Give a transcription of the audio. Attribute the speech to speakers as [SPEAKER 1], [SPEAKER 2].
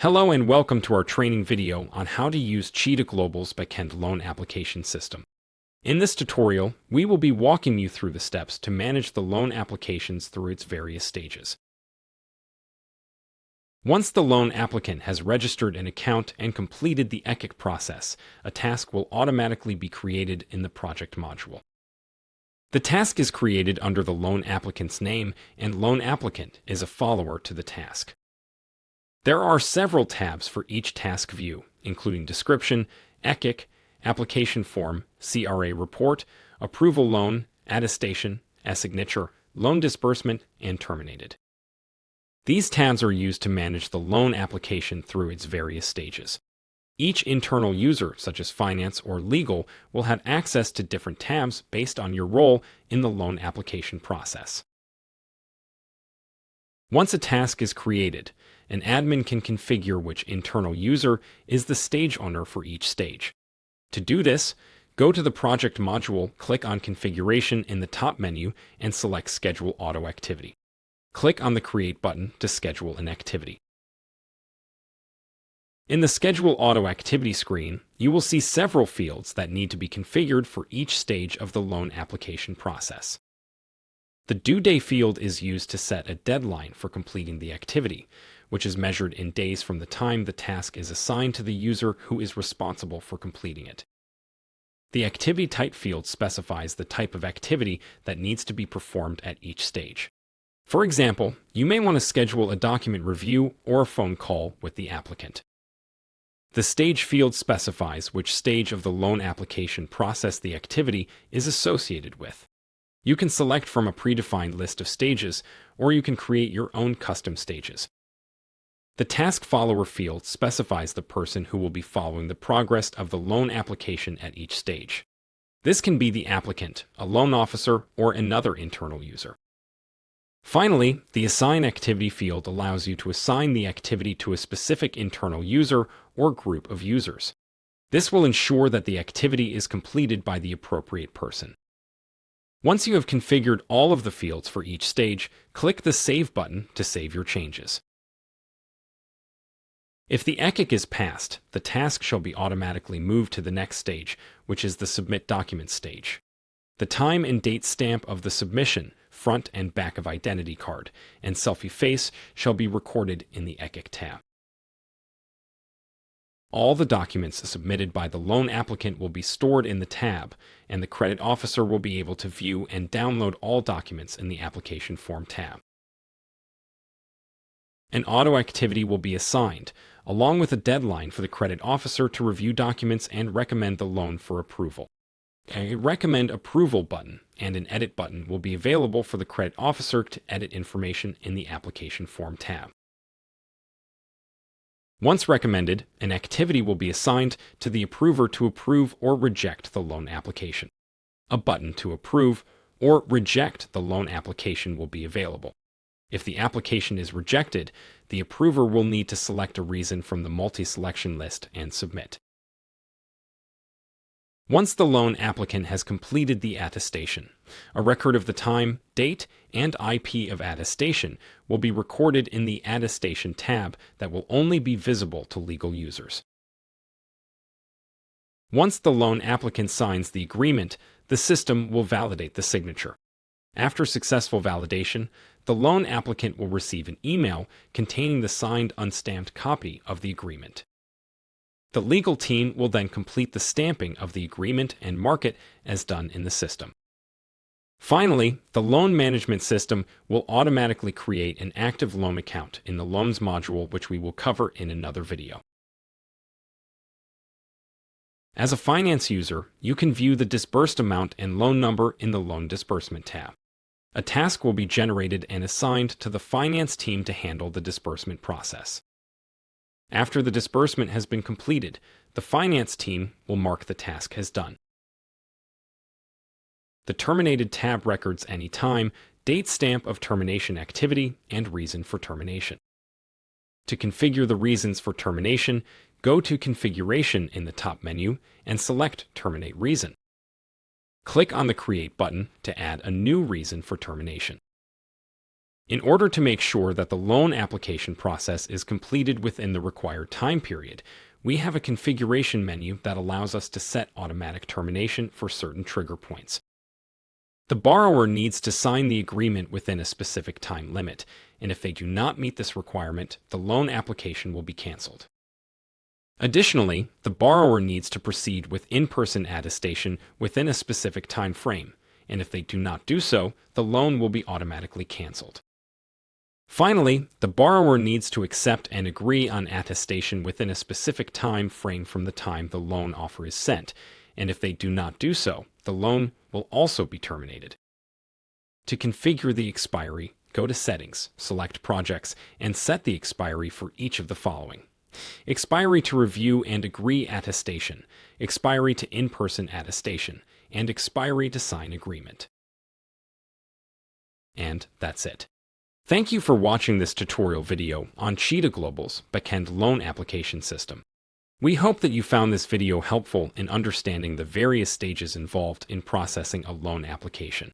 [SPEAKER 1] Hello and welcome to our training video on how to use Cheetah Global's Backend loan application system. In this tutorial, we will be walking you through the steps to manage the loan applications through its various stages. Once the loan applicant has registered an account and completed the ECIC process, a task will automatically be created in the project module. The task is created under the loan applicant's name, and loan applicant is a follower to the task. There are several tabs for each task view, including description, ECIC, application form, CRA report, approval loan, attestation, e-signature, loan disbursement, and terminated. These tabs are used to manage the loan application through its various stages. Each internal user, such as finance or legal, will have access to different tabs based on your role in the loan application process. Once a task is created, an admin can configure which internal user is the stage owner for each stage. To do this, go to the project module, click on Configuration in the top menu, and select Schedule Auto Activity. Click on the Create button to schedule an activity. In the Schedule Auto Activity screen, you will see several fields that need to be configured for each stage of the loan application process. The due day field is used to set a deadline for completing the activity, which is measured in days from the time the task is assigned to the user who is responsible for completing it. The activity type field specifies the type of activity that needs to be performed at each stage. For example, you may want to schedule a document review or a phone call with the applicant. The stage field specifies which stage of the loan application process the activity is associated with. You can select from a predefined list of stages, or you can create your own custom stages. The Task Follower field specifies the person who will be following the progress of the loan application at each stage. This can be the applicant, a loan officer, or another internal user. Finally, the Assign Activity field allows you to assign the activity to a specific internal user or group of users. This will ensure that the activity is completed by the appropriate person. Once you have configured all of the fields for each stage, click the Save button to save your changes. If the ECIC is passed, the task shall be automatically moved to the next stage, which is the Submit Document stage. The time and date stamp of the submission, front and back of identity card, and selfie face shall be recorded in the ECIC tab. All the documents submitted by the loan applicant will be stored in the tab, and the credit officer will be able to view and download all documents in the Application Form tab. An auto activity will be assigned, along with a deadline for the credit officer to review documents and recommend the loan for approval. A Recommend Approval button and an Edit button will be available for the credit officer to edit information in the Application Form tab. Once recommended, an activity will be assigned to the approver to approve or reject the loan application. A button to approve or reject the loan application will be available. If the application is rejected, the approver will need to select a reason from the multi-selection list and submit. Once the loan applicant has completed the attestation, a record of the time, date, and IP of attestation will be recorded in the Attestation tab that will only be visible to legal users. Once the loan applicant signs the agreement, the system will validate the signature. After successful validation, the loan applicant will receive an email containing the signed unstamped copy of the agreement. The legal team will then complete the stamping of the agreement and mark it as done in the system. Finally, the loan management system will automatically create an active loan account in the Loans module, which we will cover in another video. As a finance user, you can view the disbursed amount and loan number in the Loan Disbursement tab. A task will be generated and assigned to the finance team to handle the disbursement process. After the disbursement has been completed, the finance team will mark the task as done. The Terminated tab records any time, date stamp of termination activity, and reason for termination. To configure the reasons for termination, go to Configuration in the top menu and select Terminate Reason. Click on the Create button to add a new reason for termination. In order to make sure that the loan application process is completed within the required time period, we have a configuration menu that allows us to set automatic termination for certain trigger points. The borrower needs to sign the agreement within a specific time limit, and if they do not meet this requirement, the loan application will be canceled. Additionally, the borrower needs to proceed with in-person attestation within a specific time frame, and if they do not do so, the loan will be automatically canceled. Finally, the borrower needs to accept and agree on attestation within a specific time frame from the time the loan offer is sent, and if they do not do so, the loan will also be terminated. To configure the expiry, go to Settings, select Projects, and set the expiry for each of the following: expiry to review and agree attestation, expiry to in-person attestation, and expiry to sign agreement. And that's it. Thank you for watching this tutorial video on Cheetah Global's Backend loan application system. We hope that you found this video helpful in understanding the various stages involved in processing a loan application.